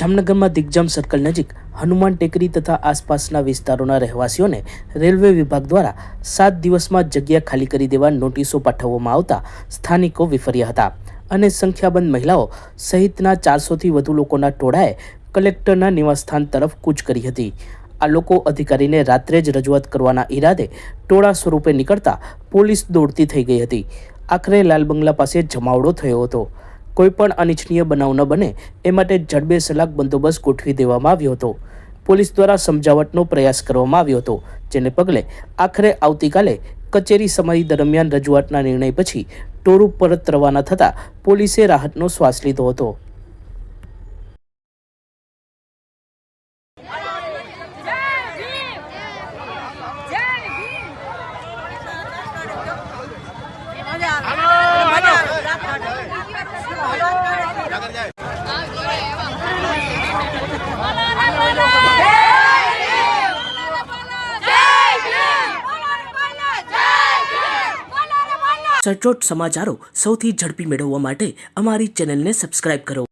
જામનગરમાં દિગ્જામ સર્કલ નજીક હનુમાન ટેકરી તથા આસપાસના વિસ્તારોના રહેવાસીઓને રેલવે વિભાગ દ્વારા 7 દિવસમાં જગ્યા ખાલી કરી દેવા નોટિસો પાઠવવામાં આવતા સ્થાનિકો વિફર્યા હતા અને સંખ્યાબંધ મહિલાઓ સહિતના 400થી વધુ લોકોના ટોળાએ કલેક્ટરના નિવાસસ્થાન તરફ કૂચ કરી હતી। આ લોકો અધિકારીને રાત્રે જ રજૂઆત કરવાના ઈરાદે ટોળા સ્વરૂપે નીકળતા પોલીસ દોડતી થઈ ગઈ હતી। આખરે લાલ બંગલા પાસે જમાવડો થયો હતો। કોઈપણ અનિચ્છનીય બનાવ ન બને એ માટે જડબે સલાક બંદોબસ્ત ગોઠવી દેવામાં આવ્યો હતો। પોલીસ દ્વારા સમજાવટનો પ્રયાસ કરવામાં આવ્યો હતો, જેને પગલે આખરે આવતીકાલે કચેરી સમય દરમિયાન રજૂઆતના નિર્ણય પછી ટોળું પરત રવાના થતાં પોલીસે રાહતનો શ્વાસ લીધો હતો। સચોટ સમાચારો સૌથી ઝડપી મેળવવા માટે અમારી ચેનલને સબસ્ક્રાઇબ કરો।